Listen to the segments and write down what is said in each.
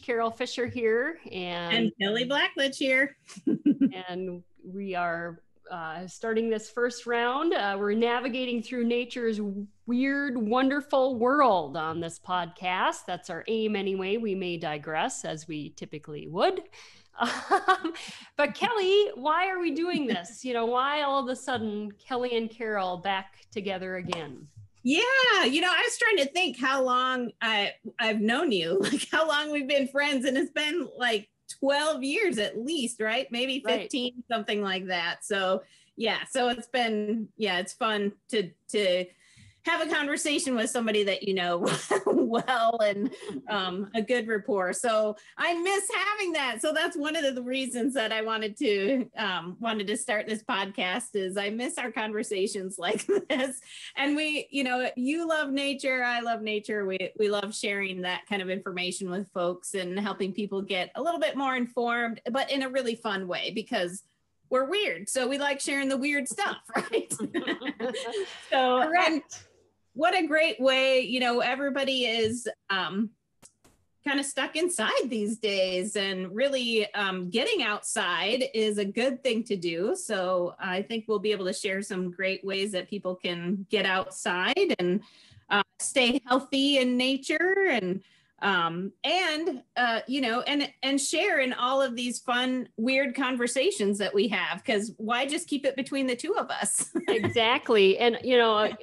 Carol Fisher here, and Kelly Blackledge here. And we are starting this first round. We're navigating through nature's weird, wonderful world on this podcast. That's our aim anyway. We may digress as we typically would. But Kelly, why are we doing this? Why all of a sudden Kelly and Carol back together again? Yeah, I was trying to think how long I've known you, like how long we've been friends, and it's been like 12 years at least, right? Maybe 15, right. Something like that. So yeah, so it's been, it's fun to have a conversation with somebody that you know well and a good rapport. So I miss having that. So that's one of the reasons that I wanted to start this podcast is I miss our conversations like this. And we, you love nature, I love nature. We love sharing that kind of information with folks and helping people get a little bit more informed, but in a really fun way because we're weird. So we like sharing the weird stuff, right? So, correct. What a great way, everybody is kind of stuck inside these days, and really getting outside is a good thing to do. So I think we'll be able to share some great ways that people can get outside and stay healthy in nature and share in all of these fun, weird conversations that we have, because why just keep it between the two of us? Exactly. And,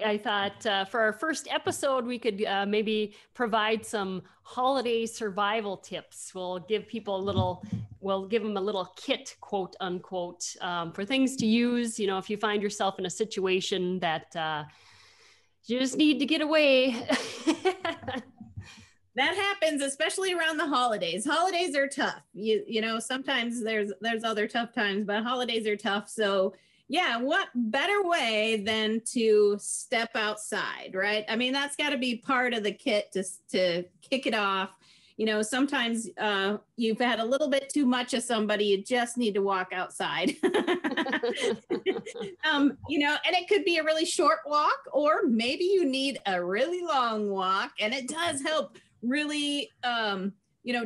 I thought for our first episode, we could maybe provide some holiday survival tips. We'll give them a little kit, quote unquote, for things to use, if you find yourself in a situation that you just need to get away. That happens, especially around the holidays. Holidays are tough. Sometimes there's other tough times, but holidays are tough. So yeah, what better way than to step outside, right? I mean, that's got to be part of the kit to kick it off. Sometimes you've had a little bit too much of somebody, you just need to walk outside. And it could be a really short walk, or maybe you need a really long walk, and it does help really,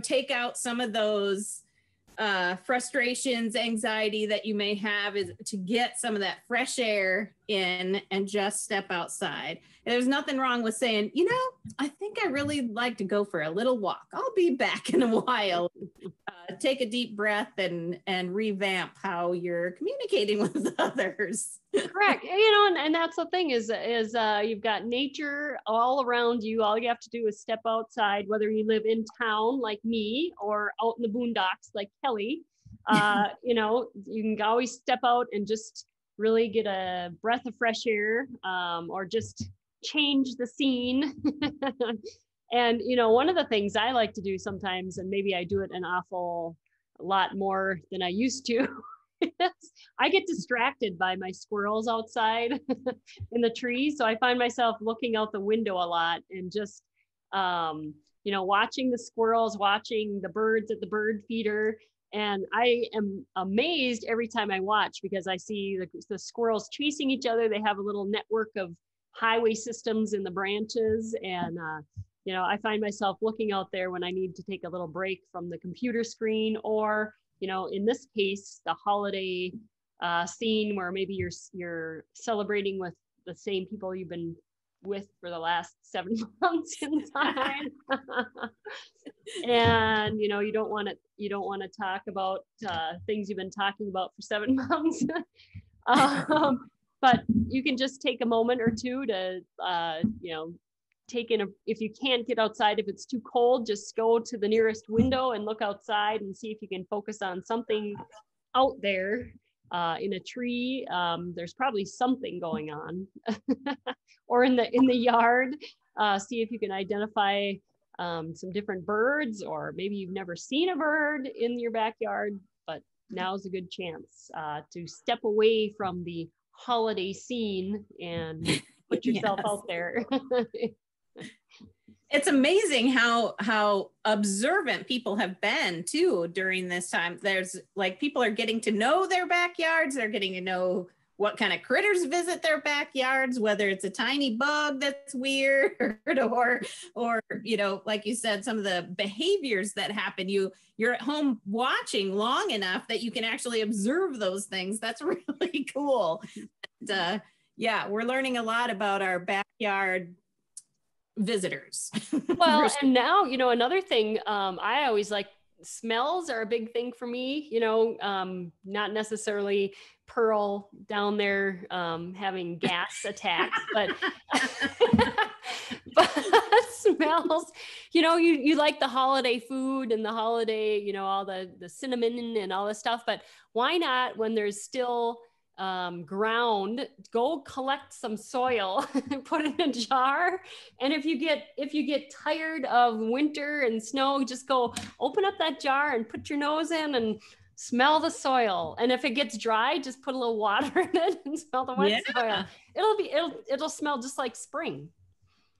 take out some of those frustrations, anxiety that you may have, is to get some of that fresh air in and just step outside. And there's nothing wrong with saying, I think I really like to go for a little walk. I'll be back in a while. Take a deep breath and revamp how you're communicating with others. Correct. And that's the thing is you've got nature all around you. All you have to do is step outside, whether you live in town like me or out in the boondocks like Kelly. You can always step out and just really get a breath of fresh air, or just change the scene. And, one of the things I like to do sometimes, and maybe I do it an awful lot more than I used to, I get distracted by my squirrels outside in the trees. So I find myself looking out the window a lot and just, watching the squirrels, watching the birds at the bird feeder. And I am amazed every time I watch, because I see the squirrels chasing each other. They have a little network of highway systems in the branches. And, I find myself looking out there when I need to take a little break from the computer screen, or, in this case, the holiday scene where maybe you're celebrating with the same people you've been with for the last 7 months in time. And, you don't want to talk about things you've been talking about for 7 months. But you can just take a moment or two to, if you can't get outside, if it's too cold, just go to the nearest window and look outside and see if you can focus on something out there in a tree. There's probably something going on. Or in the yard, see if you can identify some different birds, or maybe you've never seen a bird in your backyard, but now's a good chance to step away from the holiday scene and put yourself out there. It's amazing how observant people have been too during this time. There's like, people are getting to know their backyards. They're getting to know what kind of critters visit their backyards, whether it's a tiny bug that's weird or you know, like you said, some of the behaviors that happen. You're at home watching long enough that you can actually observe those things. That's really cool. And, yeah, we're learning a lot about our backyard visitors. Well, and now, you know, another thing, I always like, smells are a big thing for me, you know, not necessarily Pearl down there having gas attacks, but but smells, you know, you like the holiday food and the holiday, you know, all the cinnamon and all this stuff, but why not, when there's still ground, go collect some soil and put it in a jar. And if you get tired of winter and snow, just go open up that jar and put your nose in and smell the soil. And if it gets dry, just put a little water in it and smell the wet soil. It'll smell just like spring.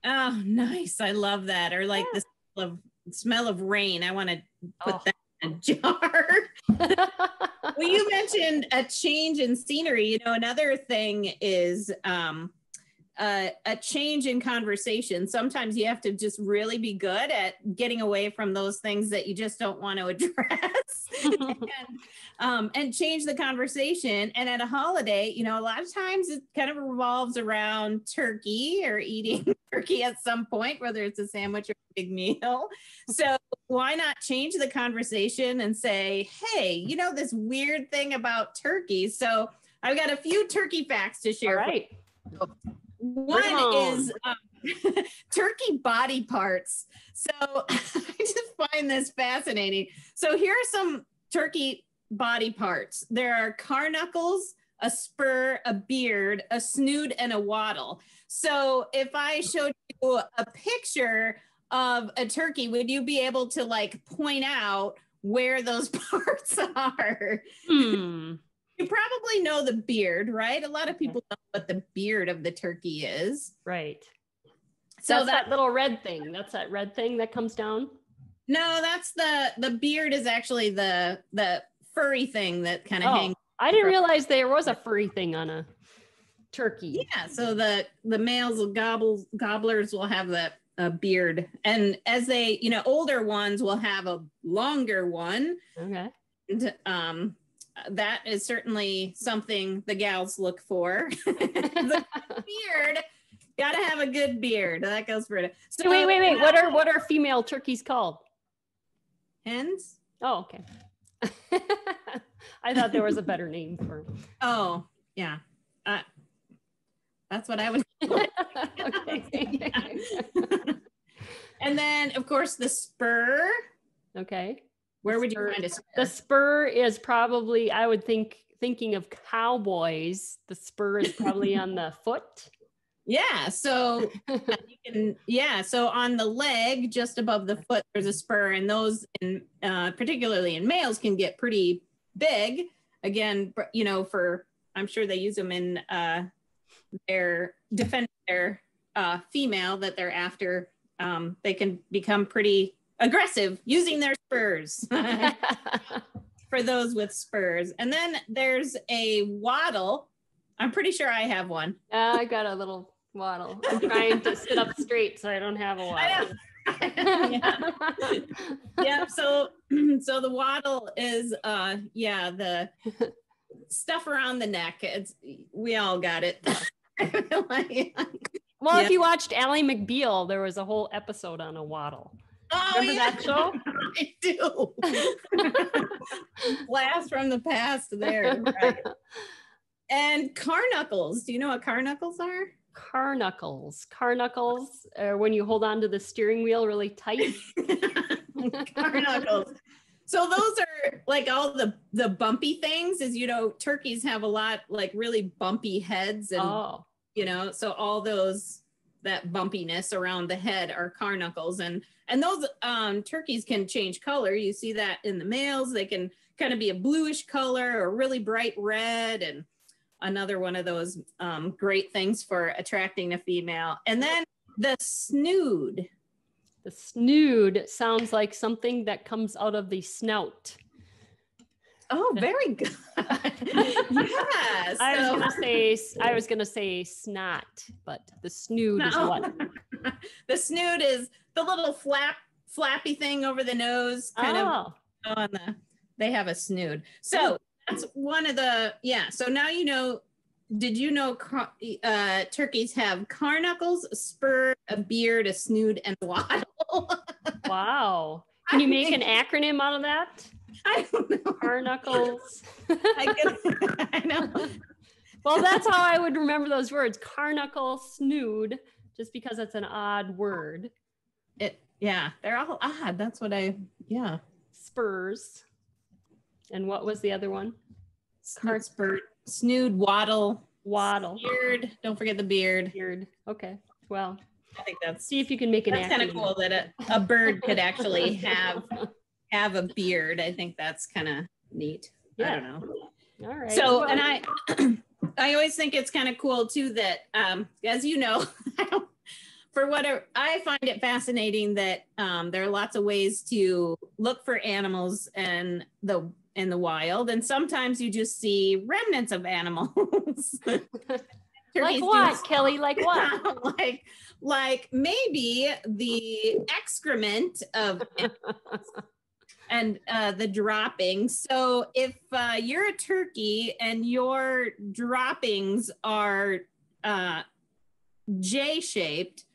Oh, nice. I love that. Or like the smell of rain. I want to put that in a jar. Well, you mentioned a change in scenery. You know, another thing is a change in conversation. Sometimes you have to just really be good at getting away from those things that you just don't want to address and change the conversation. And at a holiday, you know, a lot of times it kind of revolves around turkey or eating turkey at some point, whether it's a sandwich or a big meal. So why not change the conversation and say, hey, you know, this weird thing about turkey. So I've got a few turkey facts to share. All right. One is turkey body parts. So I just find this fascinating. So here are some turkey body parts. There are carnuncles, a spur, a beard, a snood, and a wattle. So if I showed you a picture of a turkey, would you be able to like point out where those parts are? You probably know the beard, right? A lot of people know what the beard of the turkey is. Right. So that's that little red thing. That's that red thing that comes down. No, that's the beard is actually the furry thing that kind of hangs. I didn't realize there was a furry thing on a turkey. Yeah, so the males gobblers will have that beard, and as they, you know, older ones will have a longer one. Okay. And that is certainly something the gals look for. The beard, gotta have a good beard. That goes for it. So wait. What are female turkeys called? Hens. Oh, okay. I thought there was a better name for them. Oh, yeah. That's what I would. Okay. And then, of course, the spur. Okay. Where would you find a spur? The spur is probably, I would thinking of cowboys, the spur is probably on the foot. Yeah. So so on the leg, just above the foot, there's a spur, and those, particularly in males, can get pretty big. Again, you know, I'm sure they use them in their defending their female that they're after. They can become pretty aggressive using their spurs for those with spurs. And then there's a wattle. I'm pretty sure I have one. I got a little wattle. I'm trying to sit up straight so I don't have a wattle. Yeah. So the wattle is the stuff around the neck. We all got it. Well, if you watched Ally McBeal, there was a whole episode on a wattle. Oh, remember that show? I do. Blast from the past there. Right. And carnuncles. Do you know what carnuncles are? Carnuncles are when you hold on to the steering wheel really tight. Carnuncles. So those are like all the bumpy things, is, you know, turkeys have a lot like really bumpy heads, and you know, so all that bumpiness around the head are carnuncles, and those turkeys can change color. You see that in the males. They can kind of be a bluish color or really bright red, and another one of those great things for attracting a female. And then the snood. The snood sounds like something that comes out of the snout. Oh, very good. Yes. I was gonna say snot, but the snood is what? The snood is the little flappy thing over the nose, kind of on they have a snood. So that's one of the, So now you know, did you know turkeys have carnuncles, a spur, a beard, a snood, and a waddle? Wow. Can you make an acronym out of that? I don't know. Carnuncles. I know. Well, that's how I would remember those words. Carnuncle, snood, just because it's an odd word. They're all odd. That's what Spurs. And what was the other one? Spur, snood, waddle. Beard. Don't forget the beard. Okay. Well, I think that's, see if you can make an acronym. That's kind of cool that a bird could actually have a beard. I think that's kind of neat. I don't know. All right. So, and I always think it's kind of cool too that, as you know, I find it fascinating that there are lots of ways to look for animals in the wild, and sometimes you just see remnants of animals. Like what, Kelly? Like what? like maybe the excrement of and the droppings. So if you're a turkey and your droppings are J-shaped,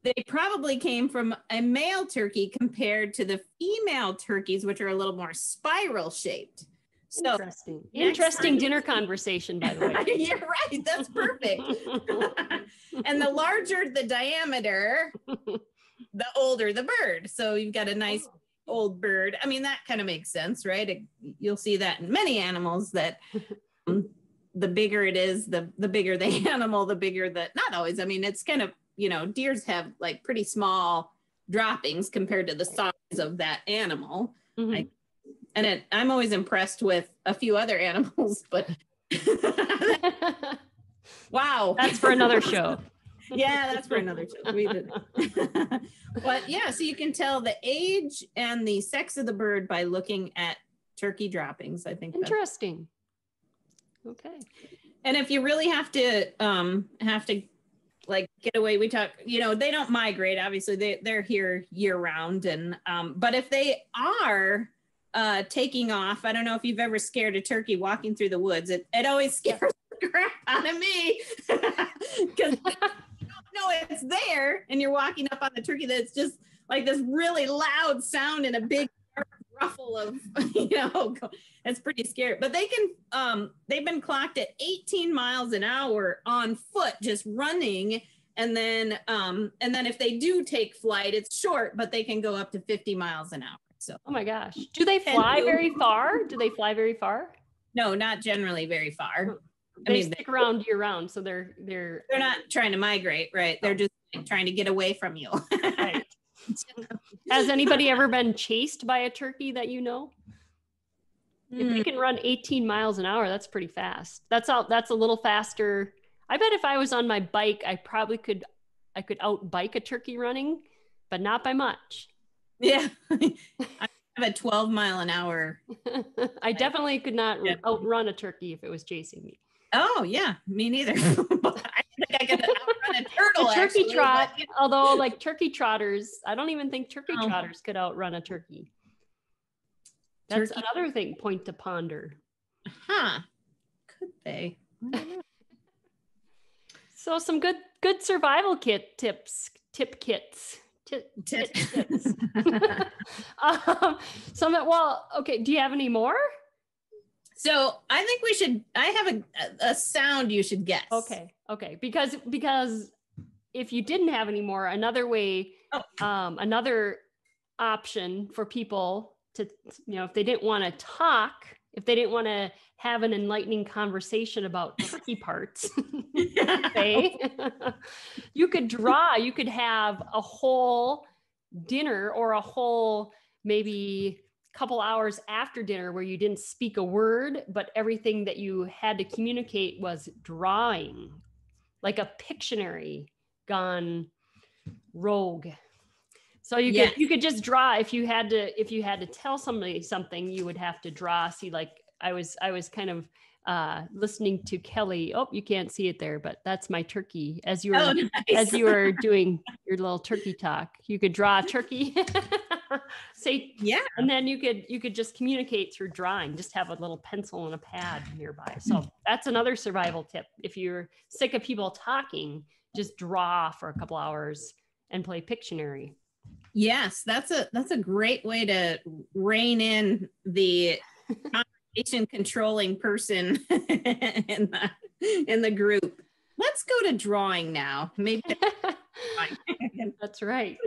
they probably came from a male turkey compared to the female turkeys, which are a little more spiral shaped. So interesting dinner conversation, by the way. You're right. That's perfect. And the larger the diameter, the older the bird. So you've got a nice old bird. I mean, that kind of makes sense, right? You'll see that in many animals that the bigger it is, the bigger the animal, the bigger not always. I mean, it's kind of, deers have like pretty small droppings compared to the size of that animal. Mm-hmm. I'm always impressed with a few other animals, but wow. That's for another show. Yeah, that's for another show. But so you can tell the age and the sex of the bird by looking at turkey droppings. I think interesting. Okay. And if you really have to like get away, we talk, they don't migrate. Obviously, they're here year round, and but if they are taking off, I don't know if you've ever scared a turkey walking through the woods. It always scares the crap out of me because no, it's there, and you're walking up on the turkey that's just like this really loud sound and a big ruffle of, it's pretty scary. But they can, they've been clocked at 18 miles an hour on foot, just running. And then if they do take flight, it's short, but they can go up to 50 miles an hour. So, oh my gosh, do they fly very far? No, not generally very far. They stick around year round, so they're not trying to migrate, right? They're just trying to get away from you. Right. Has anybody ever been chased by a turkey that you know? If they can run 18 miles an hour, that's pretty fast. That's a little faster. I bet if I was on my bike, I could out bike a turkey running, but not by much. Yeah. I have a 12 mile an hour. I definitely could not outrun a turkey if it was chasing me. Oh yeah, me neither. But I think I could outrun a turtle. A turkey trot, although like turkey trotters, I don't even think turkey trotters could outrun a turkey. That's another point to ponder. Huh? Could they? So some good survival tips. Okay. Do you have any more? So I think I have a sound you should guess. Okay. Because if you didn't have any more, another way, another option for people to, if they didn't want to talk, if they didn't want to have an enlightening conversation about turkey parts, you could have a whole dinner or a whole maybe couple hours after dinner where you didn't speak a word, but everything that you had to communicate was drawing, like a Pictionary gone rogue. So you could just draw if you had to tell somebody something, you would have to draw. See, like I was kind of listening to Kelly. Oh, you can't see it there, but that's my turkey. As you were doing your little turkey talk, you could draw a turkey. Say, yeah, and then you could just communicate through drawing. Just have a little pencil and a pad nearby. So that's another survival tip. If you're sick of people talking, just draw for a couple hours and play Pictionary. Yes, that's a great way to rein in the conversation controlling person in the group. Let's go to drawing now. Maybe That's right.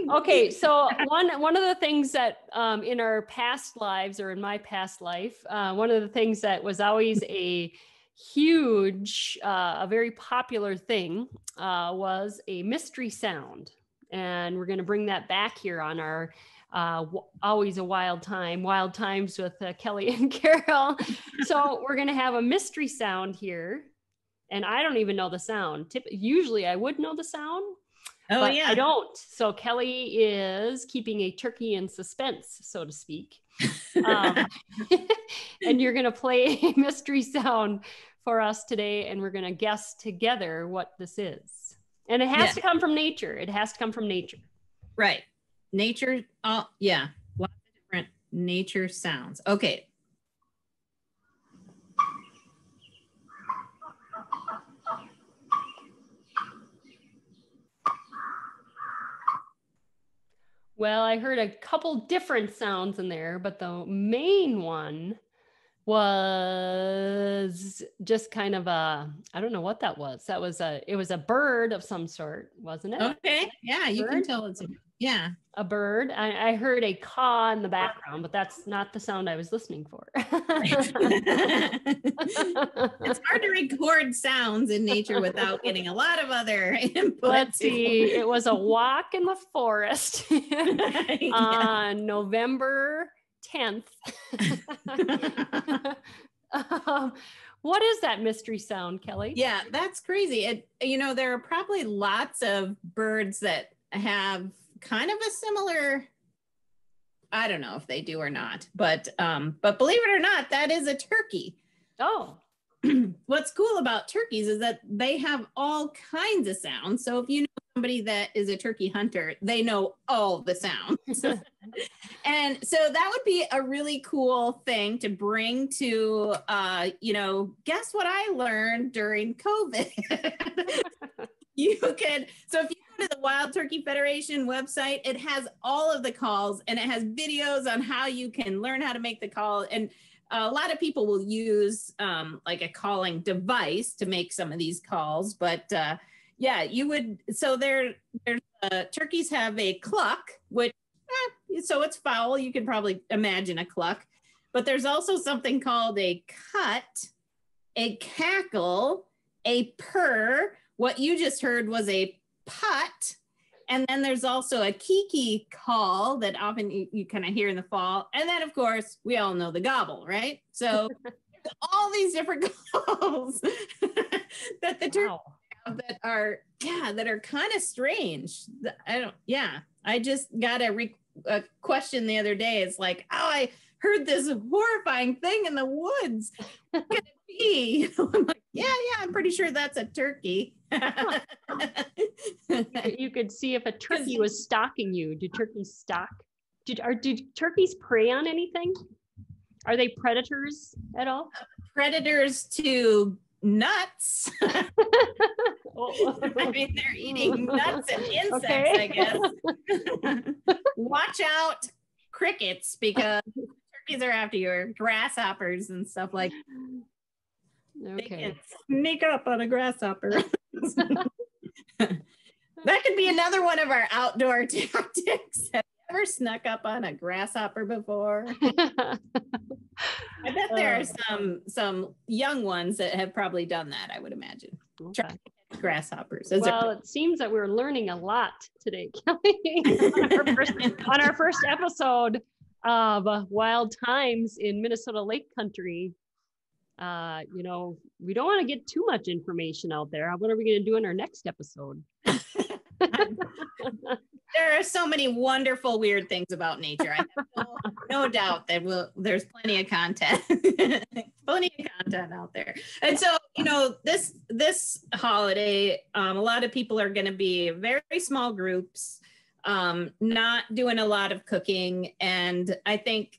Okay, so one of the things that in our past lives, or in my past life, one of the things that was always a huge, a very popular thing was a mystery sound. And we're going to bring that back here on our Always a Wild Times with Kelly and Carol. So we're going to have a mystery sound here. And I don't even know the sound. Usually I would know the sound. But I don't. So Kelly is keeping a turkey in suspense, so to speak. And you're going to play a mystery sound for us today. And we're going to guess together what this is. And it has to come from nature. It has to come from nature. Right. Nature. Oh, yeah. Lots of different nature sounds. Okay. Well, I heard a couple different sounds in there, but the main one was just kind of I don't know what that was. It was a bird of some sort, wasn't it? Okay. Yeah, you can tell it's a bird. I heard a caw in the background, but that's not the sound I was listening for. It's hard to record sounds in nature without getting a lot of other input. Let's see. It was a walk in the forest on November 10th. What is that mystery sound, Kelly? Yeah, that's crazy. There are probably lots of birds that have kind of a similar, I don't know if they do or not, but believe it or not, that is a turkey. Oh. What's cool about turkeys is that they have all kinds of sounds. So if you know somebody that is a turkey hunter, they know all the sounds. And so that would be a really cool thing to bring to, guess what I learned during COVID? So if you go to the Wild Turkey Federation website, it has all of the calls and it has videos on how you can learn how to make the call. And a lot of people will use like a calling device to make some of these calls, but you would. So there's turkeys have a cluck, which so it's fowl. You can probably imagine a cluck, but there's also something called a cut, a cackle, a purr. What you just heard was a putt. And then there's also a kiki call that often you kind of hear in the fall. And then, of course, we all know the gobble, right? So all these different calls that the turkeys have that are kind of strange. I just got a question the other day. It's like, I heard this horrifying thing in the woods. What could it be? I'm like, I'm pretty sure that's a turkey. You could see if a turkey was stalking you. Do turkeys stalk? Do turkeys prey on anything? Are they predators at all? Predators to nuts. I mean, they're eating nuts and insects, I guess. Watch out, crickets, because turkeys are after your grasshoppers and stuff like that. They can sneak up on a grasshopper. That could be another one of our outdoor tactics. Have you ever snuck up on a grasshopper before? I bet there are some young ones that have probably done that, I would imagine. Okay. Grasshoppers. Well, it seems that we're learning a lot today, Kelly, on our first episode of Wild Times in Minnesota Lake Country. We don't want to get too much information out there. What are we going to do in our next episode? There are so many wonderful, weird things about nature. I have no doubt that there's plenty of content, plenty of content out there. And so, this holiday, a lot of people are going to be very small groups, not doing a lot of cooking. And I think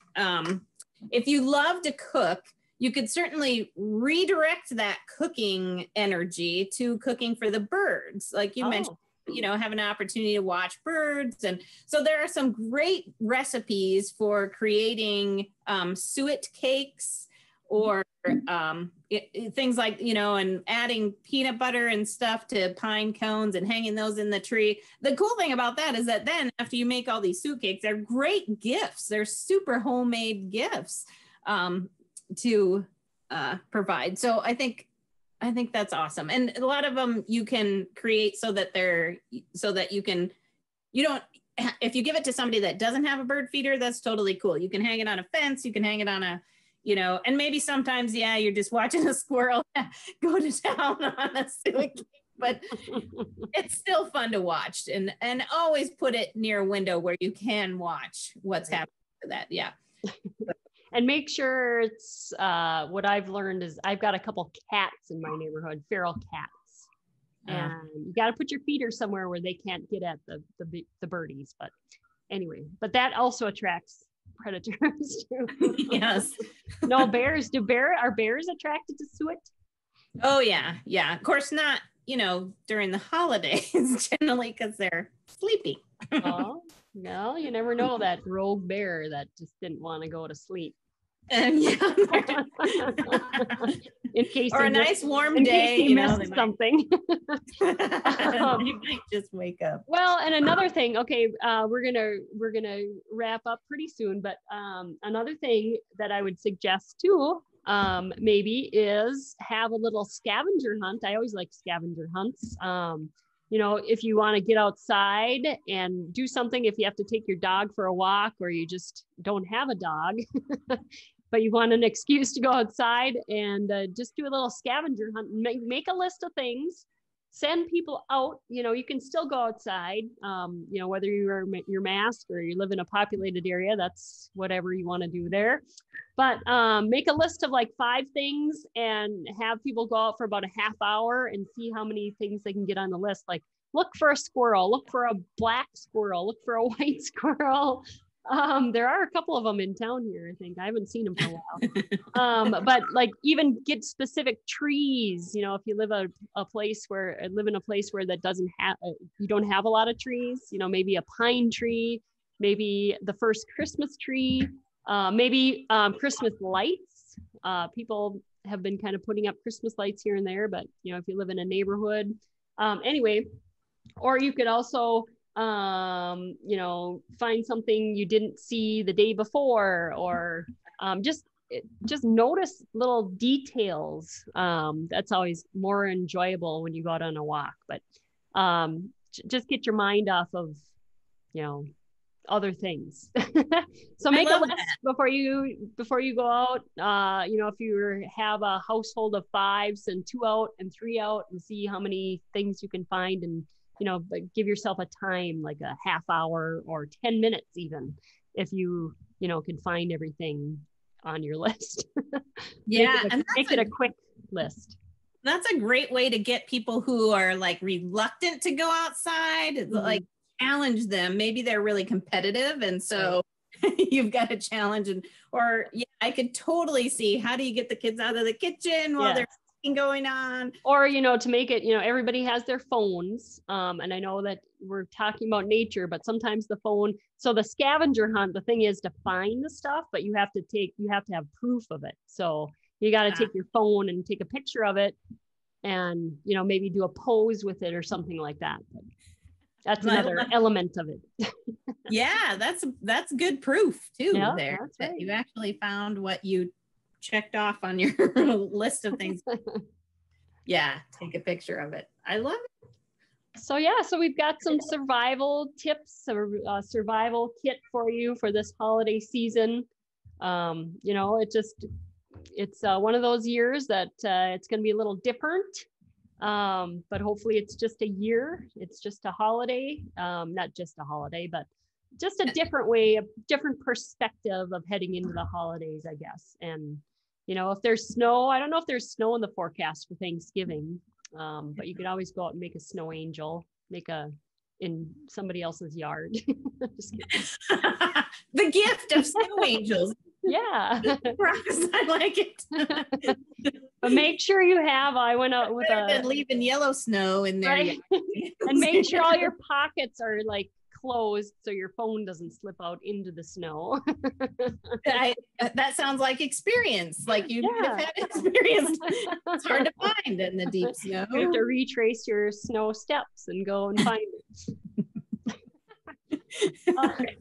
if you love to cook, you could certainly redirect that cooking energy to cooking for the birds. Like you mentioned, have an opportunity to watch birds. And so there are some great recipes for creating suet cakes or things like, and adding peanut butter and stuff to pine cones and hanging those in the tree. The cool thing about that is that then after you make all these suet cakes, they're great gifts. They're super homemade gifts to provide. So I think that's awesome. And a lot of them you can create so that if you give it to somebody that doesn't have a bird feeder, that's totally cool. You can hang it on a fence, you can hang it on a, and maybe sometimes, you're just watching a squirrel go to town on a suet cake, but it's still fun to watch, and always put it near a window where you can watch what's happening to that. Yeah. And make sure it's, what I've learned is I've got a couple cats in my neighborhood, feral cats. And you got to put your feeder somewhere where they can't get at the birdies. But anyway, that also attracts predators too. Yes. No, bears. Are bears attracted to suet? Oh yeah. Yeah. Of course not, during the holidays generally, because they're sleepy. Oh. No, you never know that rogue bear that just didn't want to go to sleep. In case or a nice warm day, you missed something. You might just wake up. Well, and another thing. Okay, we're gonna wrap up pretty soon, but another thing that I would suggest too, maybe, is have a little scavenger hunt. I always like scavenger hunts. If you want to get outside and do something, if you have to take your dog for a walk or you just don't have a dog, but you want an excuse to go outside and just do a little scavenger hunt, make a list of things, send people out. You can still go outside, whether you're your mask or you live in a populated area, that's whatever you want to do there. But make a list of like 5 things and have people go out for about a half hour and see how many things they can get on the list. Like look for a squirrel, look for a black squirrel, look for a white squirrel. There are a couple of them in town here, I think. I haven't seen them for a while. But like even get specific trees, if you live in a place where that doesn't have, you don't have a lot of trees, maybe a pine tree, maybe the first Christmas tree, maybe Christmas lights. People have been kind of putting up Christmas lights here and there, but if you live in a neighborhood, anyway, or you could also, find something you didn't see the day before, or just notice little details. That's always more enjoyable when you go out on a walk, but just get your mind off of, other things. So make a list before you go out. If you have a household of 5, send 2 out and 3 out and see how many things you can find, and give yourself a time, like a half hour or 10 minutes even, if you can find everything on your list. Yeah. Make it a quick list. That's a great way to get people who are like reluctant to go outside, like challenge them. Maybe they're really competitive, and so you've got a challenge. I could totally see, how do you get the kids out of the kitchen while they're going on, or to make it, everybody has their phones, and I know that we're talking about nature, but sometimes the phone, so the scavenger hunt, the thing is to find the stuff, but you have to have proof of it. So you got to take your phone and take a picture of it, and maybe do a pose with it or something like that. But that's another element of it. Yeah, that's good proof too. Yeah, there that right. You actually found what you checked off on your list of things. Yeah, take a picture of it. I love it. So we've got some survival tips, a survival kit for you for this holiday season. It's one of those years that it's going to be a little different. But hopefully it's just a year. It's just a holiday, not just a holiday, but just a different way, a different perspective of heading into the holidays, I guess. And, if there's snow, I don't know if there's snow in the forecast for Thanksgiving, but you could always go out and make a snow angel, in somebody else's yard. Just kidding. The gift of snow angels. Yeah. I like it. But make sure you have, I went out with leaving yellow snow in there. Right? And make sure all your pockets are like closed so your phone doesn't slip out into the snow. That sounds like experience. Like you have had experience. It's hard to find in the deep snow. You have to retrace your snow steps and go and find it. All right.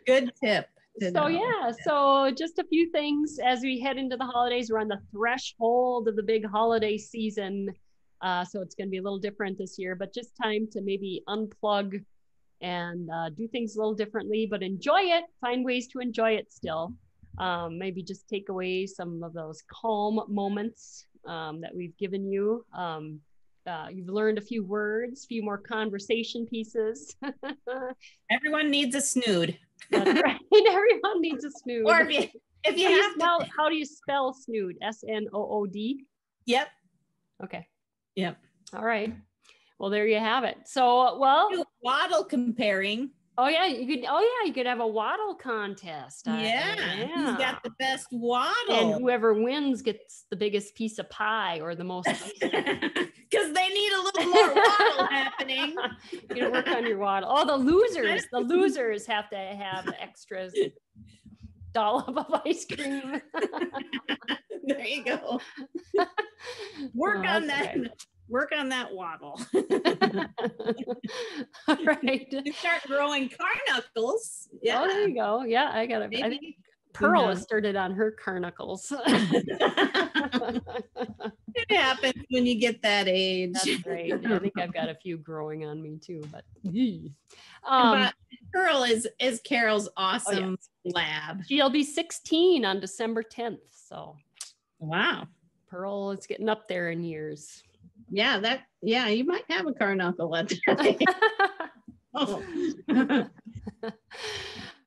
Good tip. So just a few things as we head into the holidays. We're on the threshold of the big holiday season. So it's going to be a little different this year, but just time to maybe unplug and do things a little differently, but enjoy it. Find ways to enjoy it still. Maybe just take away some of those calm moments that we've given you. You've learned a few words, a few more conversation pieces. Everyone needs a snood. That's right. Everyone needs a snood. Or if you have to. How do you spell snood? S-N-O-O-D? Yep. Okay. Yep. All right. Well, there you have it. So, waddle comparing. You could have a waddle contest. Who's got the best waddle? And whoever wins gets the biggest piece of pie or the most. Because they need a little more waddle happening. You know, work on your waddle. Oh, the losers have to have extras. Dollop of ice cream. There you go. Work on that. Right. Work on that waddle. All right. You start growing carnuckles. Yeah. Oh, there you go. Yeah, I got it. I think Pearl has started on her carnuckles. It happens when you get that age. That's right. I think I've got a few growing on me too, but Pearl is Carol's awesome lab. She'll be 16 on December 10th. So wow. Pearl is getting up there in years. Yeah, you might have a carnuckle at that. Oh.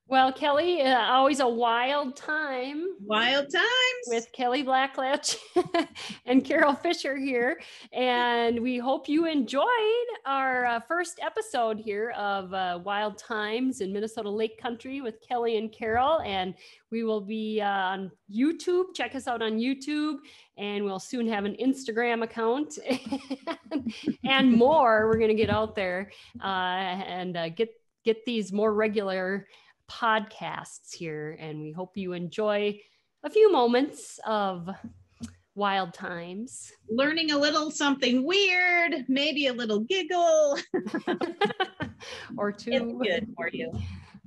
Well, Kelly, always a wild time. Wild times. With Kelly Blackledge and Carol Fisher here. And we hope you enjoyed our first episode here of Wild Times in Minnesota Lake Country with Kelly and Carol. And we will be on YouTube. Check us out on YouTube. And we'll soon have an Instagram account and more. We're going to get out there and get these more regular podcasts here, and we hope you enjoy a few moments of wild times, learning a little something weird, maybe a little giggle or two. It's good for you.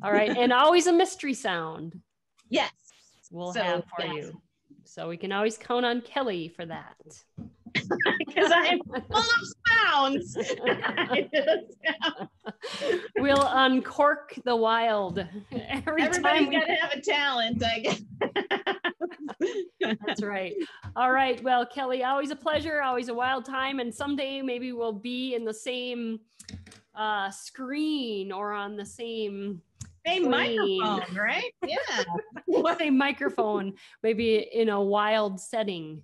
All right, and always a mystery sound. Yes, we'll have for you, so we can always count on Kelly for that. Because I'm full of sounds. We'll uncork the wild. Everybody's got to have a talent, I guess. That's right. All right. Well, Kelly, always a pleasure, always a wild time. And someday maybe we'll be in the same screen or on the same microphone, right? Yeah. Same microphone, maybe in a wild setting.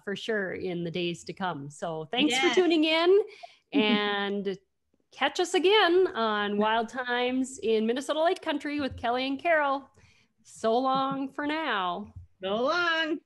For sure in the days to come. So thanks for tuning in and catch us again on Wild Times in Minnesota Lake Country with Kelly and Carol. So long for now. So long.